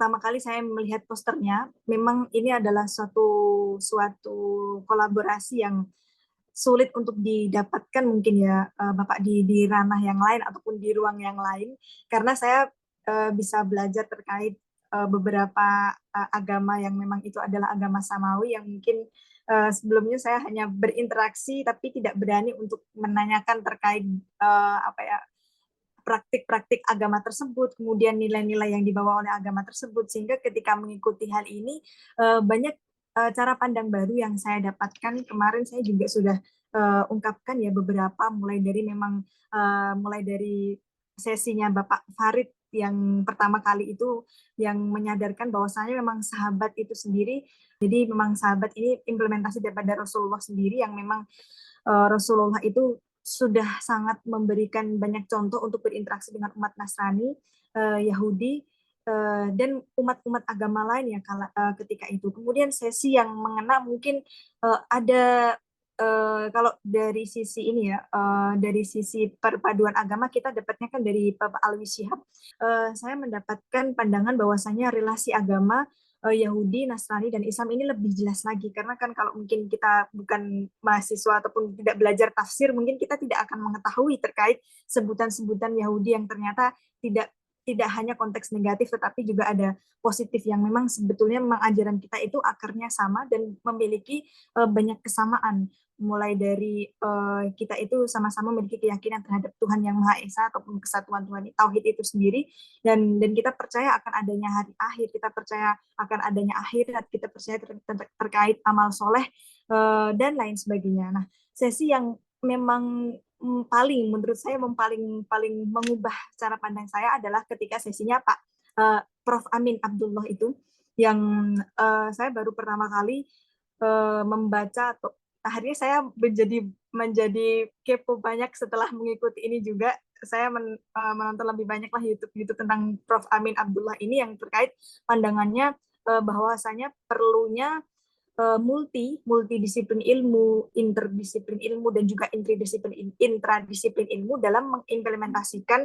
pertama kali saya melihat posternya, memang ini adalah suatu kolaborasi yang sulit untuk didapatkan mungkin ya, Bapak, di ranah yang lain ataupun di ruang yang lain, karena saya bisa belajar terkait beberapa agama yang memang itu adalah agama samawi yang mungkin sebelumnya saya hanya berinteraksi tapi tidak berani untuk menanyakan terkait apa ya, praktik-praktik agama tersebut, kemudian nilai-nilai yang dibawa oleh agama tersebut, sehingga ketika mengikuti hal ini banyak cara pandang baru yang saya dapatkan. Kemarin saya juga sudah ungkapkan ya beberapa, mulai dari sesinya Bapak Farid yang pertama kali itu, yang menyadarkan bahwasanya memang sahabat itu sendiri, jadi memang sahabat ini implementasi daripada Rasulullah sendiri, yang memang Rasulullah itu sudah sangat memberikan banyak contoh untuk berinteraksi dengan umat Nasrani, Yahudi, dan umat-umat agama lain ya ketika itu. Kemudian sesi yang mengena mungkin ada kalau dari sisi ini ya, dari sisi perpaduan agama kita dapatnya kan dari Bapak Alwi Shihab. Saya mendapatkan pandangan bahwasanya relasi agama Yahudi, Nasrani, dan Islam ini lebih jelas lagi, karena kan kalau mungkin kita bukan mahasiswa ataupun tidak belajar tafsir, mungkin kita tidak akan mengetahui terkait sebutan-sebutan Yahudi yang ternyata tidak tidak hanya konteks negatif tetapi juga ada positif, yang memang sebetulnya memang ajaran kita itu akarnya sama dan memiliki banyak kesamaan, mulai dari kita itu sama-sama memiliki keyakinan terhadap Tuhan yang Maha Esa ataupun kesatuan Tuhan Tauhid itu sendiri, dan kita percaya akan adanya hari akhir, kita percaya akan adanya akhirat, kita percaya terkait amal soleh dan lain sebagainya. Nah, sesi yang memang menurut saya paling mengubah cara pandang saya adalah ketika sesinya Pak Prof. Amin Abdullah itu, yang saya baru pertama kali membaca, atau akhirnya saya menjadi kepo banyak setelah mengikuti ini juga. Saya menonton lebih banyak lah YouTube tentang Prof. Amin Abdullah ini, yang terkait pandangannya bahwasanya perlunya multidisiplin ilmu, interdisiplin ilmu, dan juga intradisiplin ilmu dalam mengimplementasikan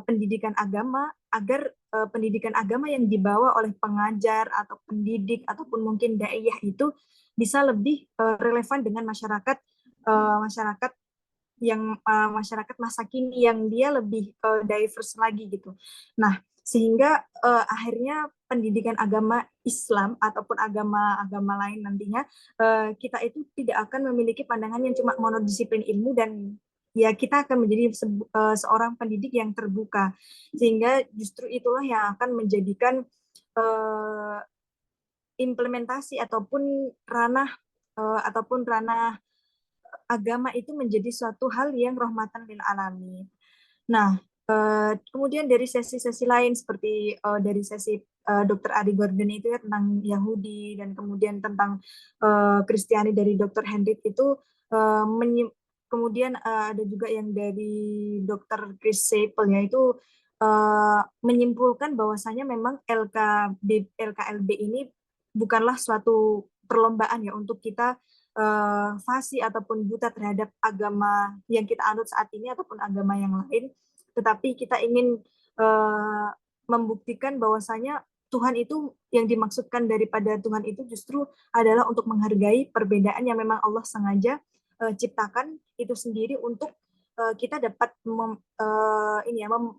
pendidikan agama, agar pendidikan agama yang dibawa oleh pengajar atau pendidik ataupun mungkin daiyah itu bisa lebih relevan dengan masyarakat masyarakat masa kini yang dia lebih diverse lagi gitu. Nah, sehingga akhirnya pendidikan agama Islam ataupun agama-agama lain nantinya, kita itu tidak akan memiliki pandangan yang cuma monodisiplin ilmu, dan ya kita akan menjadi seorang pendidik yang terbuka, sehingga justru itulah yang akan menjadikan uh, implementasi ataupun ranah agama itu menjadi suatu hal yang rahmatan lil alamin. Nah, kemudian dari sesi-sesi lain seperti dari sesi Dr. Ari Gordon itu ya tentang Yahudi, dan kemudian tentang Kristiani dari Dr. Hendrik itu, uh, kemudian ada juga yang dari Dr. Chris Sapel, yaitu menyimpulkan bahwasanya memang LKLB ini bukanlah suatu perlombaan ya untuk kita fasih ataupun buta terhadap agama yang kita anut saat ini ataupun agama yang lain, tetapi kita ingin uh, membuktikan bahwasanya Tuhan itu, yang dimaksudkan daripada Tuhan itu justru adalah untuk menghargai perbedaan yang memang Allah sengaja ciptakan itu sendiri untuk kita dapat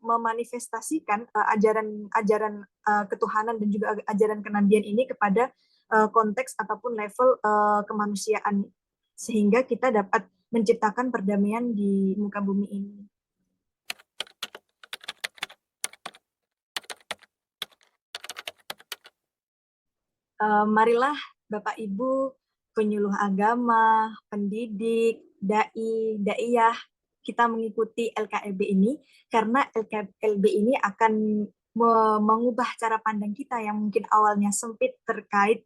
memanifestasikan ajaran ketuhanan dan juga ajaran kenabian ini kepada konteks ataupun level kemanusiaan, sehingga kita dapat menciptakan perdamaian di muka bumi ini. Marilah Bapak Ibu, penyuluh agama, pendidik, dai, daiyah, kita mengikuti LKLB ini, karena LKLB ini akan mengubah cara pandang kita yang mungkin awalnya sempit terkait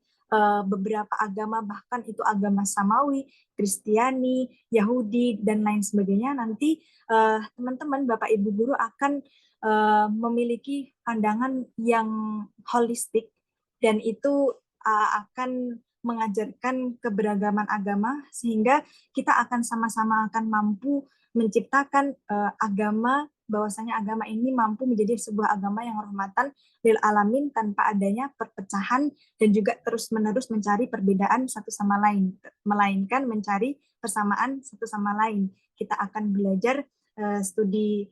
beberapa agama, bahkan itu agama samawi, Kristiani, Yahudi, dan lain sebagainya. Nanti teman-teman, Bapak Ibu guru akan memiliki pandangan yang holistik, dan itu akan mengajarkan keberagaman agama, sehingga kita akan sama-sama akan mampu menciptakan agama bahwasanya agama ini mampu menjadi sebuah agama yang rahmatan lil alamin tanpa adanya perpecahan dan juga terus-menerus mencari perbedaan satu sama lain, melainkan mencari persamaan satu sama lain. Kita akan belajar studi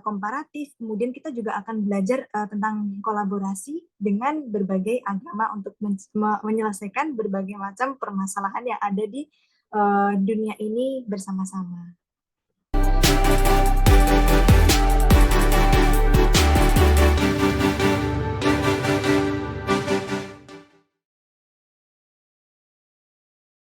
komparatif, kemudian kita juga akan belajar tentang kolaborasi dengan berbagai agama untuk menyelesaikan berbagai macam permasalahan yang ada di dunia ini bersama-sama.